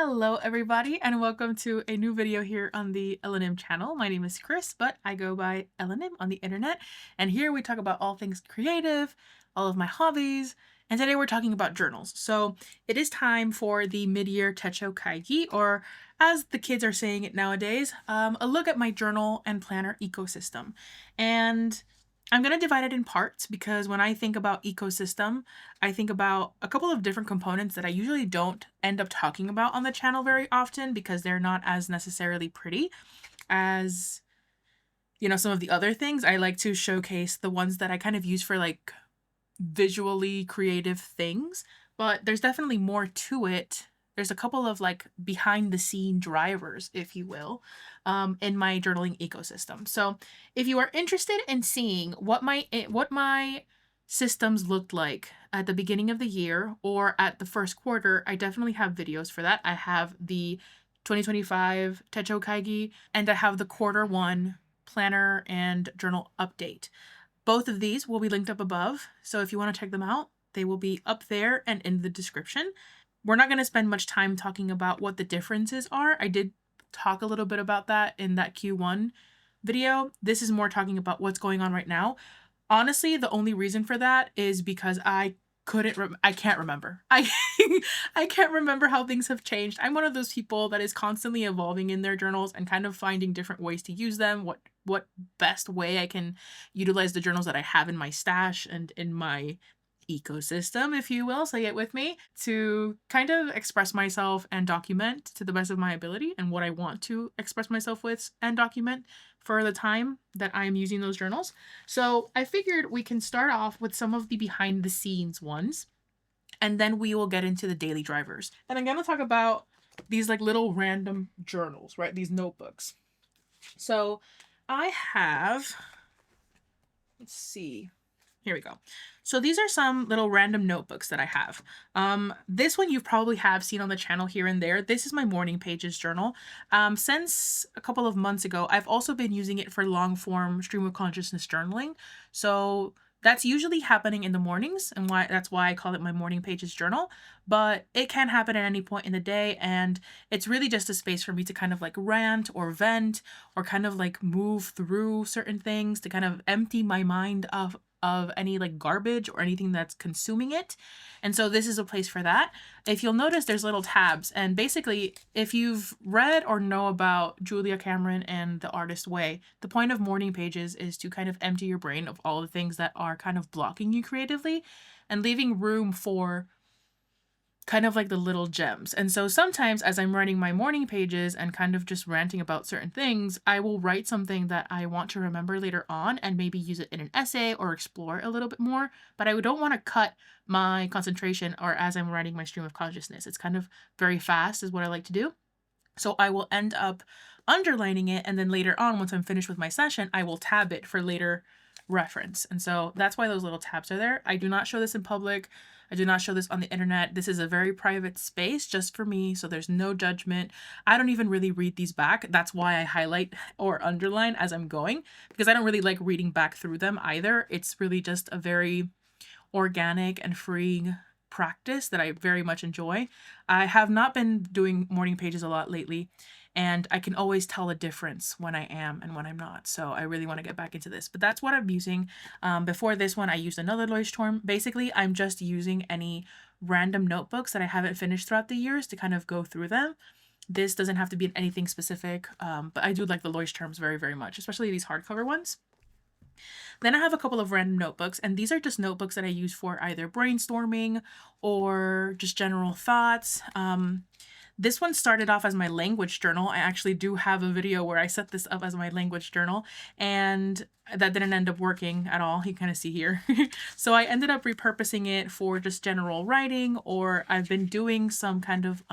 Hello everybody and welcome to a new video here on the LNM channel. My name is Chris, but I go by LNM on the internet, and here we talk about all things creative, all of my hobbies, and today we're talking about journals. So it is time for the mid-year techo kaigi, or as the kids are saying it nowadays, a look at my journal and planner ecosystem. And I'm going to divide it in parts because when I think about ecosystem, I think about a couple of different components that I usually don't end up talking about on the channel very often because they're not as necessarily pretty as, some of the other things. I like to showcase the ones that I kind of use for like visually creative things, but there's definitely more to it. There's a couple of like behind the scene drivers, if you will, in my journaling ecosystem. So if you are interested in seeing what my systems looked like at the beginning of the year or at the first quarter, I definitely have videos for that. I have the 2025 Techo Kaigi and I have the quarter one planner and journal update. Both of these will be linked up above, so if you want to check them out, they will be up there and in the description. We're not going to spend much time talking about what the differences are. I did talk a little bit about that in that Q1 video. This is more talking about what's going on right now. Honestly, the only reason for that is because I can't remember. I can't remember how things have changed. I'm one of those people that is constantly evolving in their journals and kind of finding different ways to use them, what best way I can utilize the journals that I have in my stash and in my ecosystem, if you will, say it with me, to kind of express myself and document to the best of my ability and what I want to express myself with and document for the time that I'm using those journals. So I figured we can start off with some of the behind the scenes ones, and then we will get into the daily drivers. And I'm going to talk about these like little random journals, right? These notebooks. So I have, let's see, here we go. So these are some little random notebooks that I have. This one you probably have seen on the channel here and there. This is my morning pages journal. Since a couple of months ago, I've also been using it for long form stream of consciousness journaling. So that's usually happening in the mornings, and that's why I call it my morning pages journal. But it can happen at any point in the day, and it's really just a space for me to kind of like rant or vent or kind of like move through certain things to kind of empty my mind of any like garbage or anything that's consuming it. And so this is a place for that. If you'll notice, there's little tabs, and basically if you've read or know about Julia Cameron and The Artist Way, the point of morning pages is to kind of empty your brain of all the things that are kind of blocking you creatively and leaving room for kind of like the little gems. And so sometimes as I'm writing my morning pages and kind of just ranting about certain things, I will write something that I want to remember later on and maybe use it in an essay or explore a little bit more. But I don't want to cut my concentration or as I'm writing my stream of consciousness. It's kind of very fast is what I like to do. So I will end up underlining it, and then later on, once I'm finished with my session, I will tab it for later reference. And so that's why those little tabs are there. I do not show this in public. I do not show this on the internet. This is a very private space just for me, so there's no judgment. I don't even really read these back. That's why I highlight or underline as I'm going, because I don't really like reading back through them either. It's really just a very organic and freeing practice that I very much enjoy. I have not been doing morning pages a lot lately, and I can always tell a difference when I am and when I'm not. So I really want to get back into this. But that's what I'm using. Before this one, I used another Leuchtturm. Basically, I'm just using any random notebooks that I haven't finished throughout the years to kind of go through them. This doesn't have to be anything specific, but I do like the Leuchtturms very, very much, especially these hardcover ones. Then I have a couple of random notebooks, and these are just notebooks that I use for either brainstorming or just general thoughts. This one started off as my language journal. I actually do have a video where I set this up as my language journal, and that didn't end up working at all. You kind of see here. So I ended up repurposing it for just general writing, or I've been doing some kind of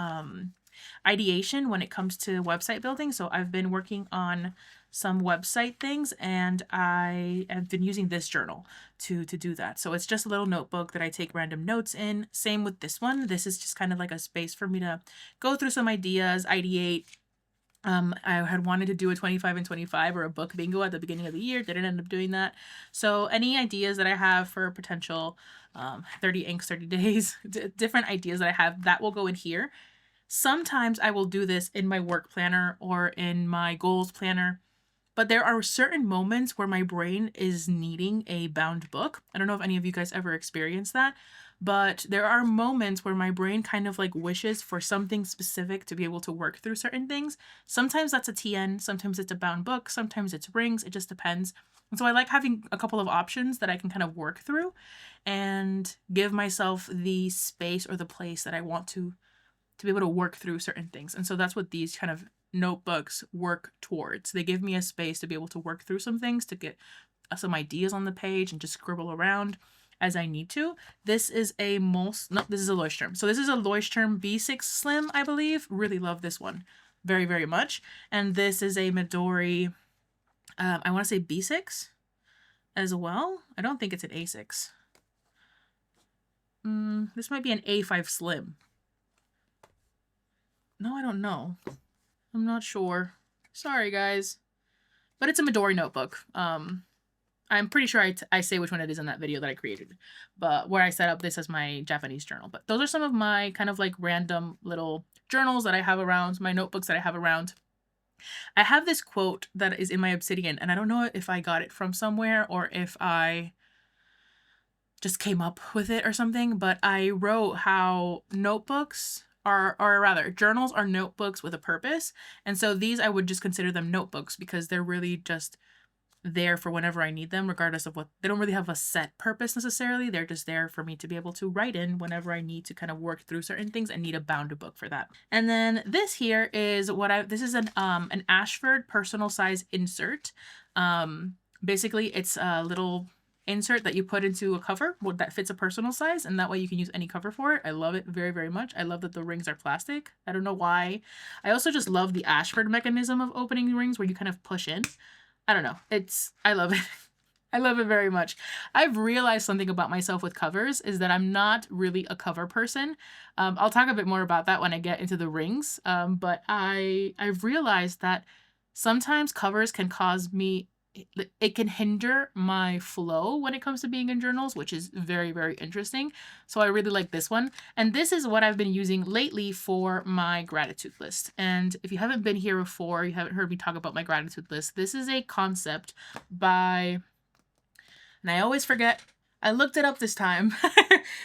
ideation when it comes to website building. So I've been working on some website things, and I have been using this journal to do that. So it's just a little notebook that I take random notes in. Same with this one. This is just kind of like a space for me to go through some ideas, ideate. I had wanted to do a 25 and 25 or a book bingo at the beginning of the year. Didn't end up doing that. So any ideas that I have for potential 30 inks, 30 days, different ideas that I have, that will go in here. Sometimes I will do this in my work planner or in my goals planner, but there are certain moments where my brain is needing a bound book. I don't know if any of you guys ever experienced that, but there are moments where my brain kind of like wishes for something specific to be able to work through certain things. Sometimes that's a TN, sometimes it's a bound book, sometimes it's rings, it just depends. And so I like having a couple of options that I can kind of work through and give myself the space or the place that I want to be able to work through certain things. And so that's what these kind of notebooks work towards. They give me a space to be able to work through some things, to get some ideas on the page and just scribble around as I need to. This is a this is a Leuchtturm. So this is a Leuchtturm B6 Slim, I believe. Really love this one very, very much. And this is a Midori, I want to say B6 as well. I don't think it's an A6. This might be an A5 Slim. No, I don't know. I'm not sure. Sorry, guys. But it's a Midori notebook. I'm pretty sure I say which one it is in that video that I created, but where I set up this as my Japanese journal. But those are some of my kind of like random little journals that I have around, my notebooks that I have around. I have this quote that is in my Obsidian, and I don't know if I got it from somewhere or if I just came up with it or something, but I wrote how notebooks are, or rather, journals are notebooks with a purpose. And so these, I would just consider them notebooks because they're really just there for whenever I need them, regardless of what, they don't really have a set purpose necessarily. They're just there for me to be able to write in whenever I need to kind of work through certain things and need a bound book for that. And then this here is this is an Ashford personal size insert. Basically it's a little insert that you put into a cover that fits a personal size, and that way you can use any cover for it. I love it very, very much. I love that the rings are plastic. I don't know why. I also just love the Ashford mechanism of opening rings where you kind of push in. I don't know. I love it. I love it very much. I've realized something about myself with covers is that I'm not really a cover person. I'll talk a bit more about that when I get into the rings. But I've realized that sometimes covers can cause me, it can hinder my flow when it comes to being in journals, which is very, very interesting. So I really like this one. And this is what I've been using lately for my gratitude list. And if you haven't been here before, you haven't heard me talk about my gratitude list, this is a concept by, and I always forget, I looked it up this time.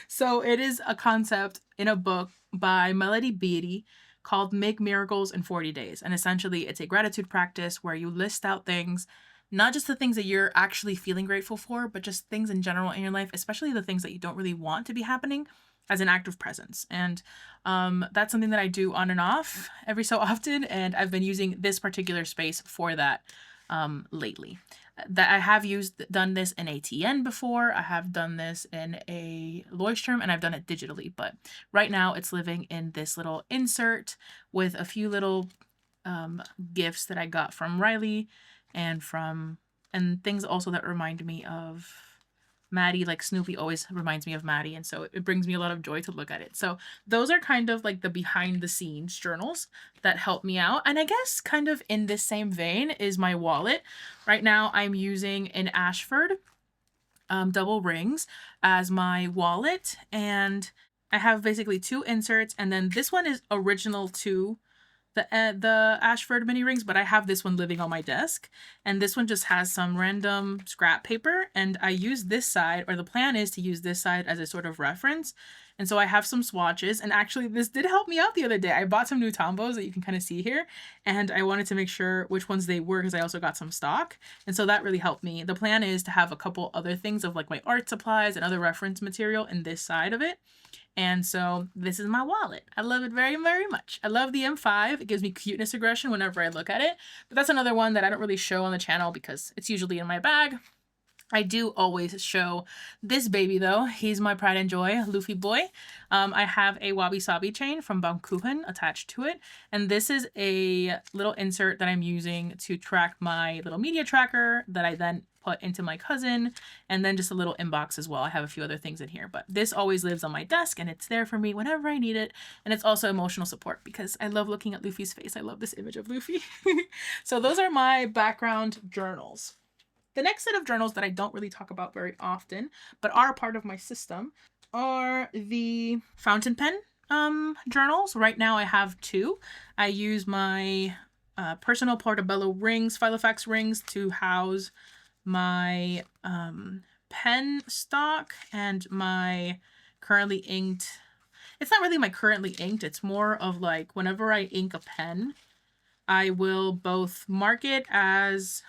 So it is a concept in a book by Melody Beattie called Make Miracles in 40 Days. And essentially it's a gratitude practice where you list out things, not just the things that you're actually feeling grateful for, but just things in general in your life, especially the things that you don't really want to be happening, as an act of presence. And that's something that I do on and off every so often. And I've been using this particular space for that lately. That I have done this in ATN before. I have done this in a Leuchtturm, and I've done it digitally. But right now it's living in this little insert with a few little gifts that I got from Riley and things also that remind me of Maddie. Like Snoopy always reminds me of Maddie, and so it brings me a lot of joy to look at it. So those are kind of like the behind the scenes journals that help me out. And I guess kind of in this same vein is my wallet. Right now I'm using an Ashford double rings as my wallet, and I have basically two inserts, and then this one is original to the Ashford mini rings, but I have this one living on my desk, and this one just has some random scrap paper, and I use this side, or the plan is to use this side as a sort of reference. And so I have some swatches, and actually this did help me out the other day. I bought some new Tombos that you can kind of see here, and I wanted to make sure which ones they were because I also got some stock, and so that really helped me. The plan is to have a couple other things of like my art supplies and other reference material in this side of it. And so this is my wallet. I love it very, very much. I love the M5. It gives me cuteness aggression whenever I look at it. But that's another one that I don't really show on the channel because it's usually in my bag. I do always show this baby though. He's my pride and joy, Luffy boy. I have a wabi sabi chain from Baumkuchen attached to it. And this is a little insert that I'm using to track my little media tracker that I then put into my cousin, and then just a little inbox as well. I have a few other things in here, but this always lives on my desk and it's there for me whenever I need it. And it's also emotional support because I love looking at Luffy's face. I love this image of Luffy. So those are my background journals. The next set of journals that I don't really talk about very often, but are a part of my system, are the fountain pen journals. Right now I have two. I use my personal portobello rings, Filofax rings, to house my pen stock and my currently inked. It's not really my currently inked, it's more of like whenever I ink a pen, I will both mark it as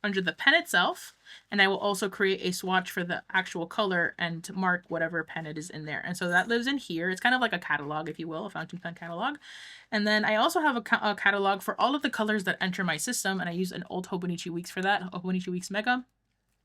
under the pen itself, and I will also create a swatch for the actual color and mark whatever pen it is in there. And so that lives in here. It's kind of like a catalog, if you will, a fountain pen catalog. And then I also have a catalog for all of the colors that enter my system, and I use an old Hobonichi Weeks for that, Hobonichi Weeks Mega.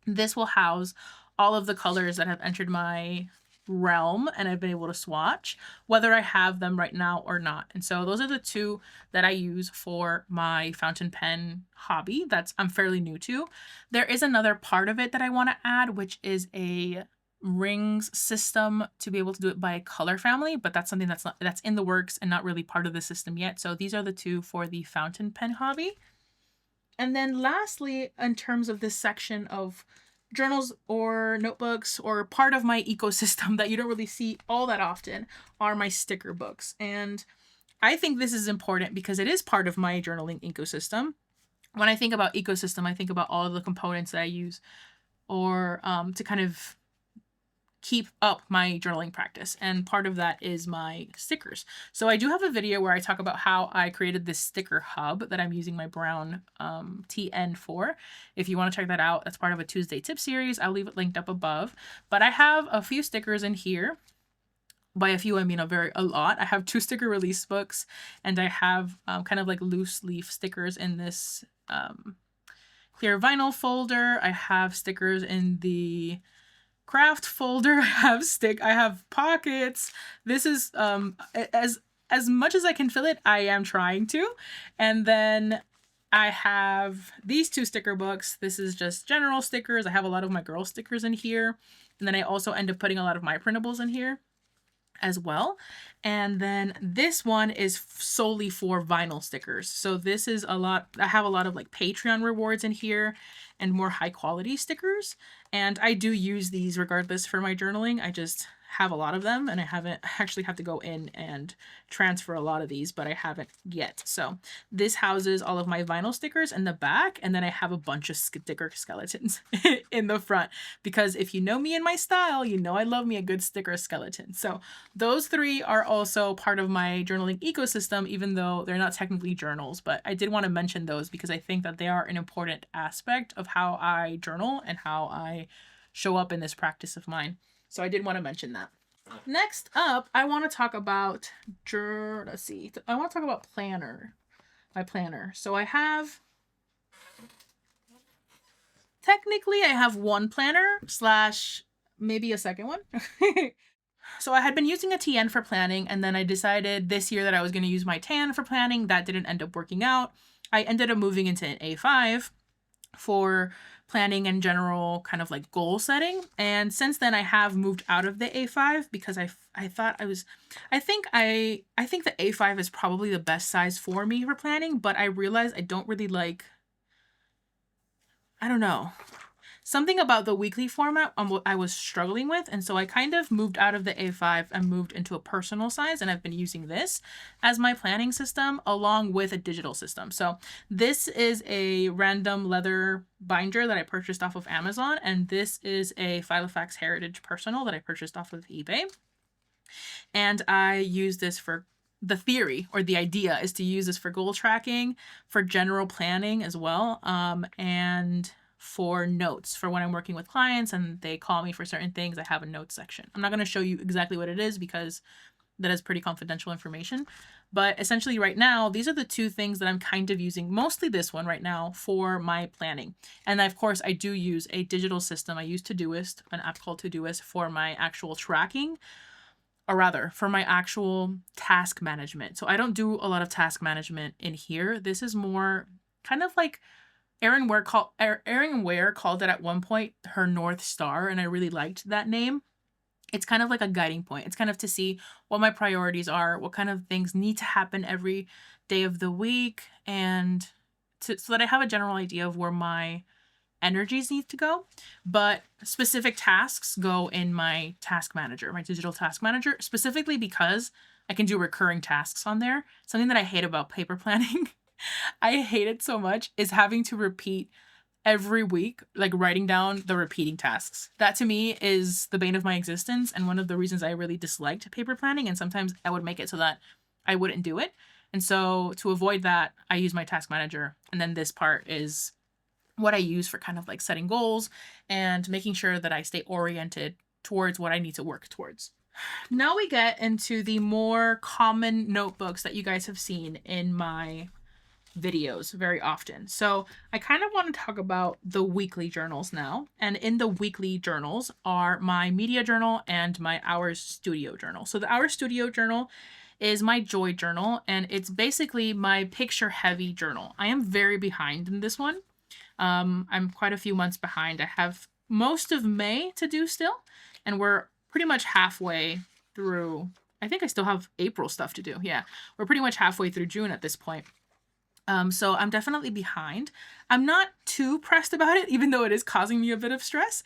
This will house all of the colors that have entered my realm and I've been able to swatch, whether I have them right now or not. And so those are the two that I use for my fountain pen hobby that's I'm fairly new to. There is another part of it that I want to add, which is a rings system to be able to do it by color family, but that's something that's in the works and not really part of the system yet. So these are the two for the fountain pen hobby. And then lastly, in terms of this section of journals or notebooks or part of my ecosystem that you don't really see all that often, are my sticker books. And I think this is important because it is part of my journaling ecosystem. When I think about ecosystem, I think about all of the components that I use or to kind of keep up my journaling practice, and part of that is my stickers. So I do have a video where I talk about how I created this sticker hub that I'm using my brown TN for. If you want to check that out, that's part of a Tuesday tip series. I'll leave it linked up above. But I have a few stickers in here. By a few, I mean a lot. I have 2 sticker release books, and I have kind of like loose leaf stickers in this clear vinyl folder. I have stickers in the craft folder. I have pockets. This is as much as I can fill it, I am trying to. And then I have these 2 sticker books. This is just general stickers. I have a lot of my girl stickers in here. And then I also end up putting a lot of my printables in here as well. And then this one is solely for vinyl stickers. So this is I have a lot of like Patreon rewards in here and more high quality stickers. And I do use these regardless for my journaling. I just have a lot of them, and I actually have to go in and transfer a lot of these, but I haven't yet. So this houses all of my vinyl stickers in the back, and then I have a bunch of sticker skeletons in the front, because if you know me and my style, you know I love me a good sticker skeleton. So those 3 are also part of my journaling ecosystem, even though they're not technically journals, but I did want to mention those because I think that they are an important aspect of how I journal and how I show up in this practice of mine. So I did want to mention that. Next up, I want to talk about, I want to talk about my planner. So technically I have 1 planner / maybe a second one. So I had been using a TN for planning, and then I decided this year that I was going to use my TAN for planning. That didn't end up working out. I ended up moving into an A5 for planning and general kind of like goal setting. And since then I have moved out of the A5 because I think the A5 is probably the best size for me for planning, but I realized I don't really like, I don't know, something about the weekly format I was struggling with. And so I kind of moved out of the A5 and moved into a personal size. And I've been using this as my planning system along with a digital system. So this is a random leather binder that I purchased off of Amazon. And this is a Filofax Heritage Personal that I purchased off of eBay. And I use this for the theory, or the idea is to use this for goal tracking, for general planning as well. And for notes, for when I'm working with clients and they call me for certain things, I have a notes section. I'm not going to show you exactly what it is because that is pretty confidential information. But essentially right now, these are the 2 things that I'm kind of using, mostly this one right now, for my planning. And of course, I do use a digital system. I use Todoist, an app called Todoist, for my actual tracking, or rather for my actual task management. So I don't do a lot of task management in here. This is more kind of like Erin Ware called it at one point her North Star, and I really liked that name. It's kind of like a guiding point. It's kind of to see what my priorities are, what kind of things need to happen every day of the week, and so that I have a general idea of where my energies need to go. But specific tasks go in my task manager, my digital task manager, specifically because I can do recurring tasks on there. Something that I hate about paper planning, I hate it so much, is having to repeat every week, like writing down the repeating tasks. That to me is the bane of my existence and one of the reasons I really disliked paper planning. And sometimes I would make it so that I wouldn't do it. And so to avoid that, I use my task manager. And then this part is what I use for kind of like setting goals and making sure that I stay oriented towards what I need to work towards. Now we get into the more common notebooks that you guys have seen in my videos very often. So I kind of want to talk about the weekly journals now. And in the weekly journals are my media journal and my Hours Studio journal. So the Hours Studio journal is my joy journal, and it's basically my picture heavy journal. I am very behind in this one. I'm quite a few months behind. I have most of May to do still, and we're pretty much halfway through. I think I still have April stuff to do. Yeah, we're pretty much halfway through June at this point. So I'm definitely behind. I'm not too pressed about it, even though it is causing me a bit of stress.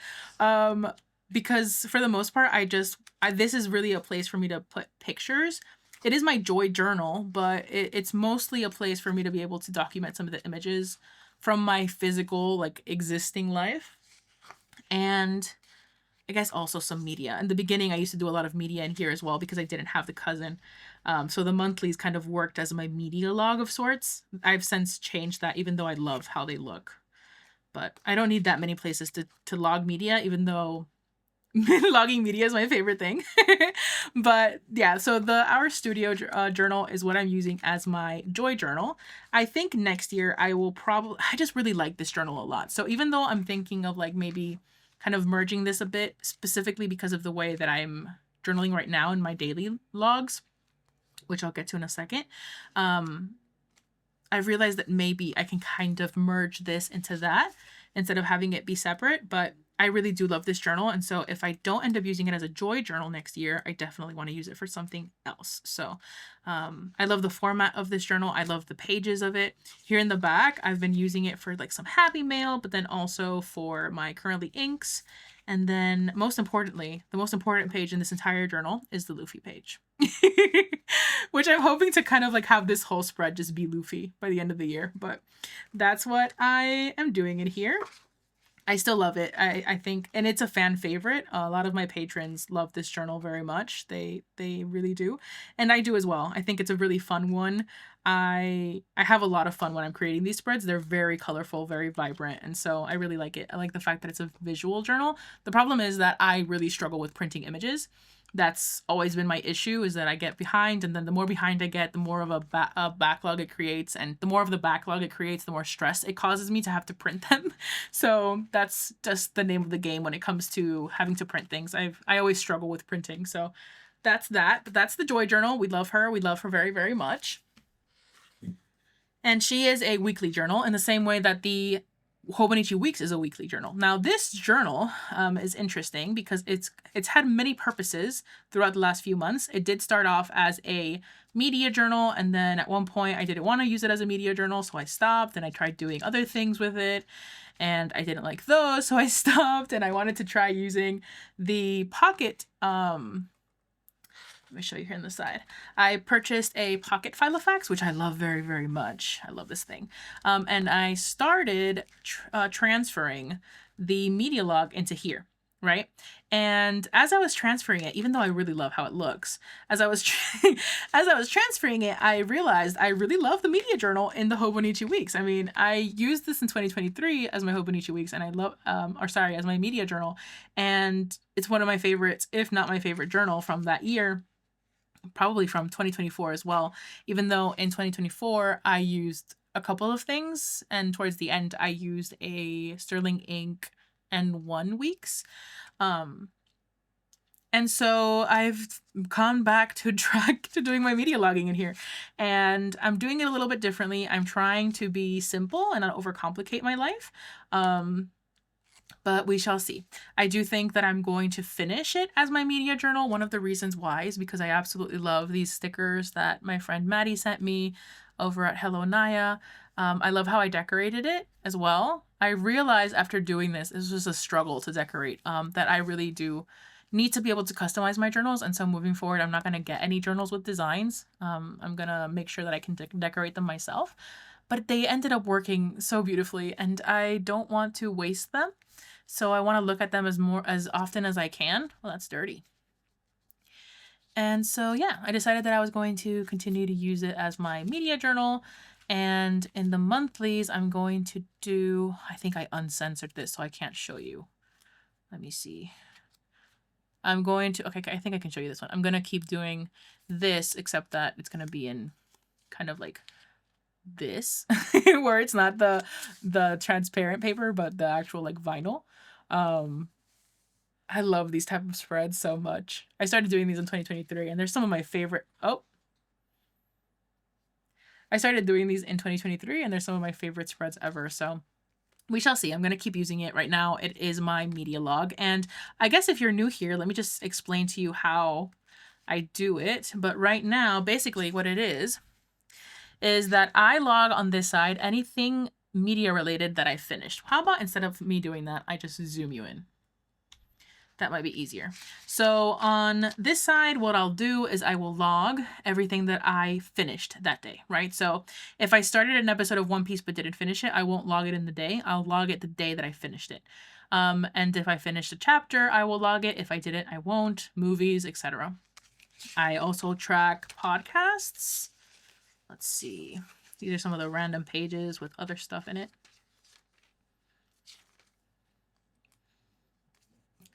Because for the most part, this is really a place for me to put pictures. It is my joy journal, but it's mostly a place for me to be able to document some of the images from my physical, like, existing life. And I guess also some media. In the beginning, I used to do a lot of media in here as well because I didn't have the cousin. So the monthlies kind of worked as my media log of sorts. I've since changed that, even though I love how they look. But I don't need that many places to log media, even though logging media is my favorite thing. But yeah, so the Our Studio journal is what I'm using as my joy journal. I think next year I just really like this journal a lot. So even though I'm thinking of like maybe kind of merging this a bit, specifically because of the way that I'm journaling right now in my daily logs, which I'll get to in a second, I've realized that maybe I can kind of merge this into that instead of having it be separate. But I really do love this journal. And so if I don't end up using it as a joy journal next year, I definitely want to use it for something else. So I love the format of this journal. I love the pages of it. Here in the back, I've been using it for like some happy mail, but then also for my currently inks. And then most importantly, the most important page in this entire journal is the Luffy page. Which I'm hoping to kind of like have this whole spread just be Luffy by the end of the year. But that's what I am doing in here. I still love it. I think, and it's a fan favorite. A lot of my patrons love this journal very much. They really do. And I do as well. I think it's a really fun one. I have a lot of fun when I'm creating these spreads. They're very colorful, very vibrant. And so I really like it. I like the fact that it's a visual journal. The problem is that I really struggle with printing images. That's always been my issue, is that I get behind, and then the more behind I get, the more of a backlog it creates, and the more of the backlog it creates, the more stress it causes me to have to print them. So that's just the name of the game when it comes to having to print things. I always struggle with printing. So that's that. But that's the Joy Journal. We love her. We love her very, very much. And she is a weekly journal in the same way that the Hobonichi Weeks is a weekly journal. Now, this journal is interesting because it's had many purposes throughout the last few months. It did start off as a media journal, and then at one point I didn't want to use it as a media journal, so I stopped, and I tried doing other things with it, and I didn't like those, so I stopped, and I wanted to try using the pocket. Let me show you here on the side. I purchased a pocket Filofax, which I love very, very much. I love this thing. And I started transferring the media log into here, right? And as I was transferring it, even though I really love how it looks, as I was transferring it, I realized I really love the media journal in the Hobonichi Weeks. I mean, I used this in 2023 as my Hobonichi Weeks, and I love, as my media journal. And it's one of my favorites, if not my favorite journal from that year. Probably from 2024 as well, even though in 2024 I used a couple of things, and towards the end I used a Sterling Ink N1 Weeks. And so I've gone back to doing my media logging in here, and I'm doing it a little bit differently. I'm trying to be simple and not overcomplicate my life. But we shall see. I do think that I'm going to finish it as my media journal. One of the reasons why is because I absolutely love these stickers that my friend Maddie sent me over at Hello Naya. I love how I decorated it as well. I realized after doing this, it was just a struggle to decorate, that I really do need to be able to customize my journals. And so moving forward, I'm not going to get any journals with designs. I'm going to make sure that I can decorate them myself. But they ended up working so beautifully, and I don't want to waste them. So I want to look at them as often as I can. Well, that's dirty. And so, yeah, I decided that I was going to continue to use it as my media journal. And in the monthlies, I'm going to do, I think I uncensored this, so I can't show you. Let me see. I'm going to, okay, I think I can show you this one. I'm going to keep doing this, except that it's going to be in kind of like this, where it's not the transparent paper, but the actual like vinyl. I love these type of spreads so much. I started doing these in 2023, and they're some of my favorite. I started doing these in 2023, and they're some of my favorite spreads ever. So we shall see. I'm going to keep using it right now. It is my media log. And I guess if you're new here, let me just explain to you how I do it. But right now, basically what it is that I log on this side anything media related that I finished. How about instead of me doing that, I just zoom you in? That might be easier. So on this side, what I'll do is I will log everything that I finished that day, right? So if I started an episode of One Piece but didn't finish it, I won't log it in the day. I'll log it the day that I finished it. And if I finished a chapter, I will log it. If I didn't, I won't. Movies, etc. I also track podcasts. Let's see. These are some of the random pages with other stuff in it.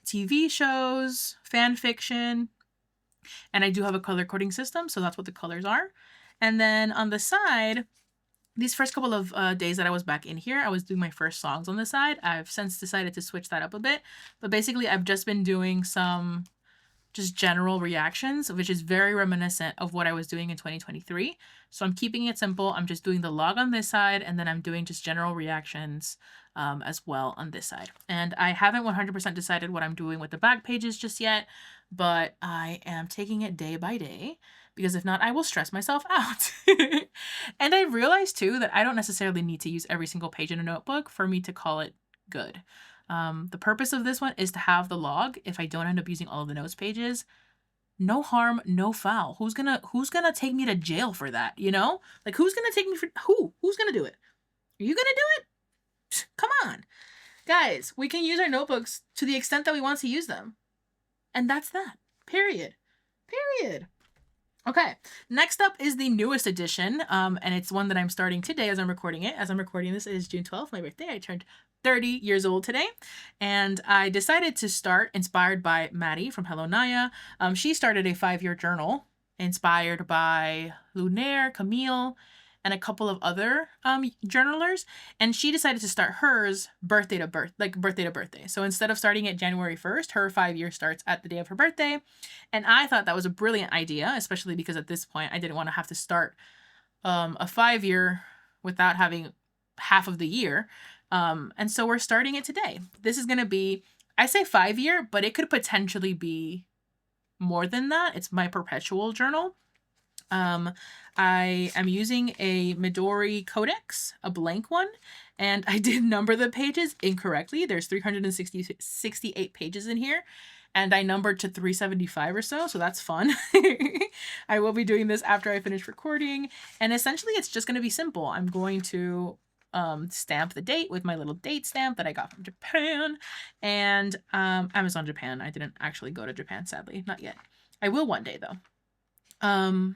TV shows, fan fiction, and I do have a color coding system, so that's what the colors are. And then on the side, these first couple of days that I was back in here, I was doing my first songs on the side. I've since decided to switch that up a bit, but basically I've just been doing some just general reactions, which is very reminiscent of what I was doing in 2023. So I'm keeping it simple. I'm just doing the log on this side, and then I'm doing just general reactions as well on this side. And I haven't 100% decided what I'm doing with the back pages just yet, but I am taking it day by day, because if not, I will stress myself out. And I realized too that I don't necessarily need to use every single page in a notebook for me to call it good. The purpose of this one is to have the log. If I don't end up using all of the notes pages, no harm, no foul. Who's gonna take me to jail for that? You know, like who's gonna take me for who's gonna do it? Are you gonna do it? Come on, guys. We can use our notebooks to the extent that we want to use them, and that's that. Period. Okay, next up is the newest edition, and it's one that I'm starting today as I'm recording it. As I'm recording this, it is June 12th, my birthday. I turned 30 years old today, and I decided to start inspired by Maddie from Hello Naya. She started a 5-year journal inspired by Lunaire, Camille, and a couple of other journalers, and she decided to start hers birthday to birthday. So instead of starting it January 1st, her 5-year starts at the day of her birthday, and I thought that was a brilliant idea, especially because at this point I didn't want to have to start a 5-year without having half of the year. And so we're starting it today. This is going to be, I say 5-year, but it could potentially be more than that. It's my perpetual journal. I am using a Midori Codex, a blank one, and I did number the pages incorrectly. There's 368 pages in here, and I numbered to 375 or so that's fun. I will be doing this after I finish recording, and essentially it's just going to be simple. I'm going to stamp the date with my little date stamp that I got from Japan, and Amazon Japan. I didn't actually go to Japan, sadly, not yet. I will one day though.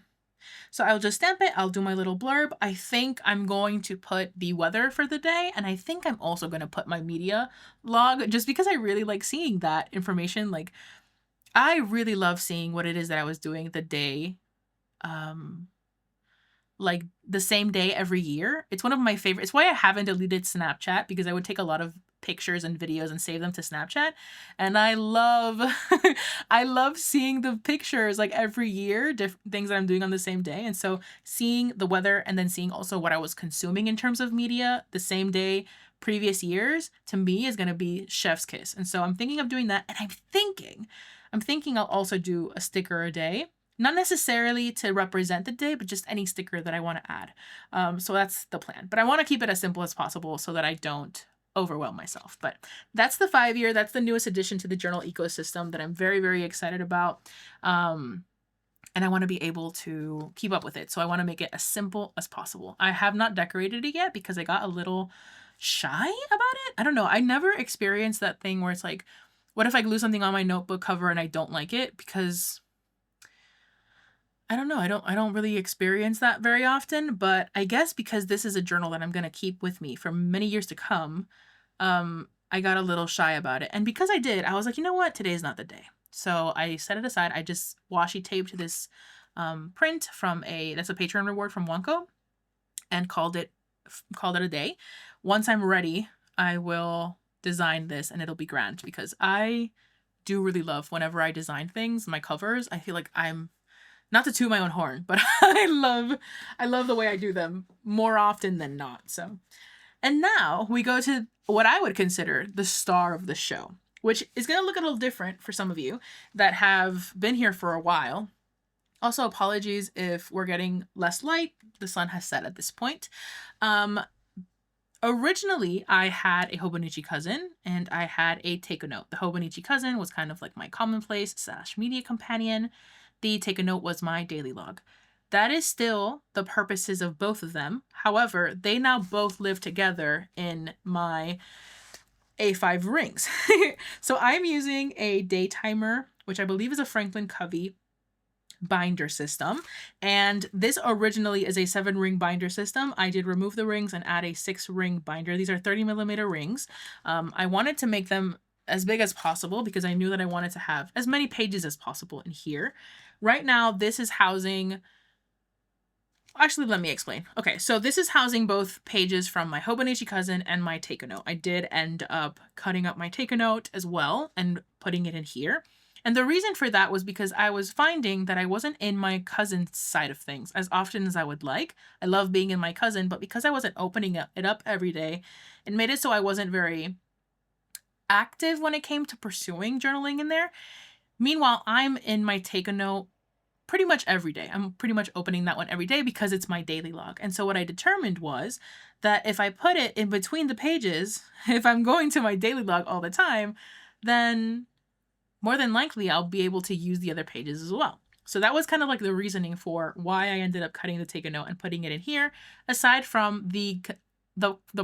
So I'll just stamp it. I'll do my little blurb. I think I'm going to put the weather for the day, and I think I'm also going to put my media log, just because I really like seeing that information. Like, I really love seeing what it is that I was doing the day, like the same day every year. It's one of my favorites. It's why I haven't deleted Snapchat, because I would take a lot of pictures and videos and save them to Snapchat. And I love I love seeing the pictures like every year, different things that I'm doing on the same day. And so seeing the weather and then seeing also what I was consuming in terms of media the same day previous years, to me is going to be chef's kiss. And so I'm thinking of doing that, and I'm thinking I'll also do a sticker a day. Not necessarily to represent the day, but just any sticker that I want to add. So that's the plan. But I want to keep it as simple as possible so that I don't overwhelm myself. But that's the 5-year. That's the newest addition to the journal ecosystem that I'm very, very excited about. And I want to be able to keep up with it. So I want to make it as simple as possible. I have not decorated it yet because I got a little shy about it. I don't know. I never experienced that thing where it's like, what if I glue something on my notebook cover and I don't like it? Because I don't know. I don't really experience that very often, but I guess because this is a journal that I'm going to keep with me for many years to come, I got a little shy about it. And because I did, I was like, you know what? Today is not the day. So I set it aside. I just washi taped this print from that's a Patreon reward from Wonko, and called it a day. Once I'm ready, I will design this and it'll be grand, because I do really love whenever I design things, my covers. I feel like I'm, not to toot my own horn, but I love the way I do them more often than not. So, and now we go to what I would consider the star of the show, which is going to look a little different for some of you that have been here for a while. Also, apologies if we're getting less light. The sun has set at this point. Originally, I had a Hobonichi cousin and I had a take a note. The Hobonichi cousin was kind of like my commonplace / media companion. The take a note was my daily log. That is still the purposes of both of them. However, they now both live together in my A5 rings. So I'm using a day timer, which I believe is a Franklin Covey binder system. And this originally is a 7-ring binder system. I did remove the rings and add a 6-ring binder. These are 30mm rings. I wanted to make them as big as possible because I knew that I wanted to have as many pages as possible in here. Right now, this is housing... Actually, let me explain. Okay, so this is housing both pages from my Hobonichi cousin and my take a note. I did end up cutting up my take a note as well and putting it in here. And the reason for that was because I was finding that I wasn't in my cousin's side of things as often as I would like. I love being in my cousin, but because I wasn't opening it up every day, it made it so I wasn't very active when it came to pursuing journaling in there. Meanwhile, I'm in my take a note pretty much every day. I'm pretty much opening that one every day because it's my daily log. And so what I determined was that if I put it in between the pages, if I'm going to my daily log all the time, then more than likely I'll be able to use the other pages as well. So that was kind of like the reasoning for why I ended up cutting the take a note and putting it in here, aside from the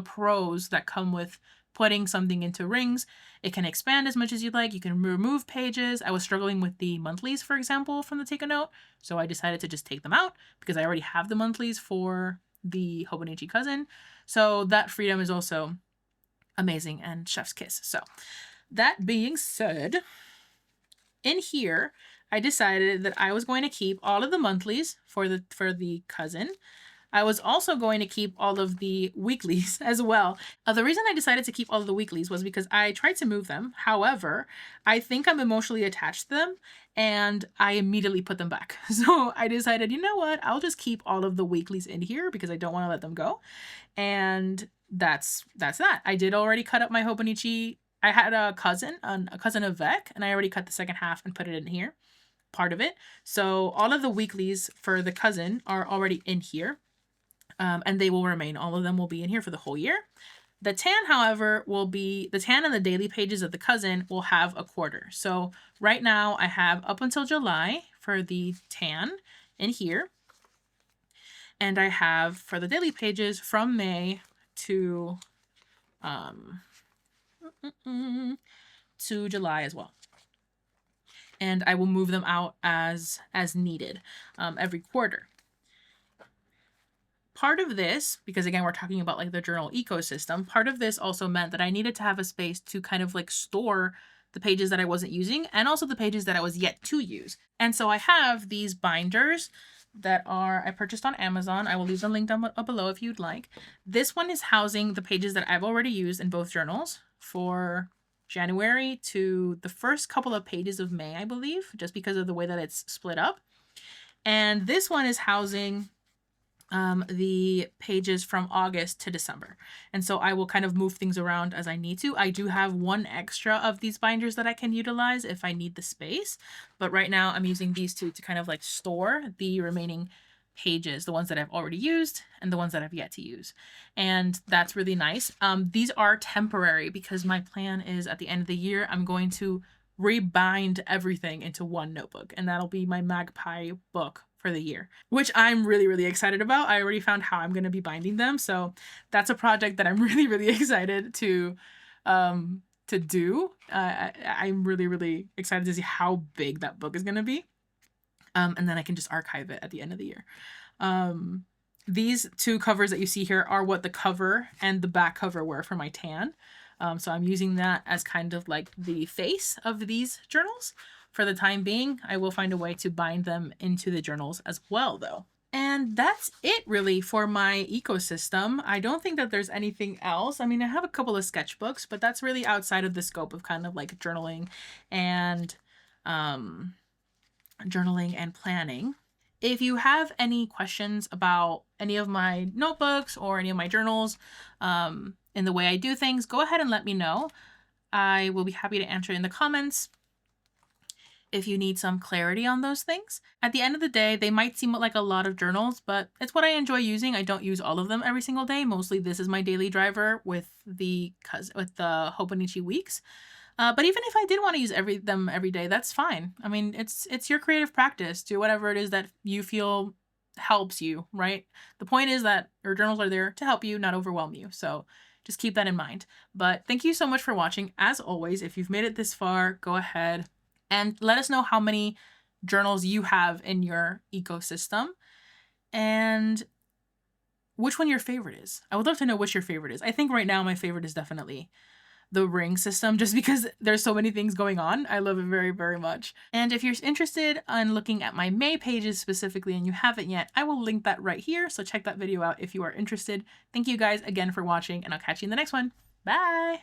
pros that come with putting something into rings. It can expand as much as you'd like. You can remove pages. I was struggling with the monthlies, for example, from the take a note. So I decided to just take them out because I already have the monthlies for the Hobonichi cousin. So that freedom is also amazing and chef's kiss. So that being said, in here, I decided that I was going to keep all of the monthlies for the cousin. I was also going to keep all of the weeklies as well. The reason I decided to keep all of the weeklies was because I tried to move them. However, I think I'm emotionally attached to them and I immediately put them back. So I decided, you know what? I'll just keep all of the weeklies in here because I don't want to let them go. And that's that. I did already cut up my Hobonichi. I had a cousin of Vec, and I already cut the second half and put it in here, part of it. So all of the weeklies for the cousin are already in here. And they will remain. All of them will be in here for the whole year. The tan, however, will be... The tan and the daily pages of the cousin will have a quarter. So right now I have up until July for the tan in here. And I have for the daily pages from May to July as well. And I will move them out as needed every quarter. Part of this, because again, we're talking about like the journal ecosystem, part of this also meant that I needed to have a space to kind of like store the pages that I wasn't using and also the pages that I was yet to use. And so I have these binders that I purchased on Amazon. I will leave the link down below if you'd like. This one is housing the pages that I've already used in both journals for January to the first couple of pages of May, I believe, just because of the way that it's split up. And this one is housing the pages from August to December. And so I will kind of move things around as I need to. I do have one extra of these binders that I can utilize if I need the space. But right now I'm using these two to kind of like store the remaining pages, the ones that I've already used and the ones that I've yet to use. And that's really nice. These are temporary because my plan is at the end of the year, I'm going to rebind everything into one notebook, and that'll be my Magpie book for the year, which I'm really, really excited about. I already found how I'm going to be binding them. So that's a project that I'm really, really excited to do. I'm really, really excited to see how big that book is going to be. And then I can just archive it at the end of the year. These two covers that you see here are what the cover and the back cover were for my tan. So I'm using that as kind of like the face of these journals. For the time being, I will find a way to bind them into the journals as well, though. And that's it really for my ecosystem. I don't think that there's anything else. I mean, I have a couple of sketchbooks, but that's really outside of the scope of kind of like journaling and planning. If you have any questions about any of my notebooks or any of my journals, in the way I do things, go ahead and let me know. I will be happy to answer in the comments if you need some clarity on those things. At the end of the day, they might seem like a lot of journals, but it's what I enjoy using. I don't use all of them every single day. Mostly this is my daily driver with the Hobonichi weeks. But even if I did want to use them every day, that's fine. I mean, it's your creative practice. Do whatever it is that you feel helps you, right? The point is that your journals are there to help you, not overwhelm you. So just keep that in mind. But thank you so much for watching. As always, if you've made it this far, go ahead and let us know how many journals you have in your ecosystem and which one your favorite is. I would love to know which your favorite is. I think right now my favorite is definitely the ring system, just because there's so many things going on. I love it very, very much. And if you're interested in looking at my May pages specifically and you haven't yet, I will link that right here. So check that video out if you are interested. Thank you guys again for watching, and I'll catch you in the next one. Bye!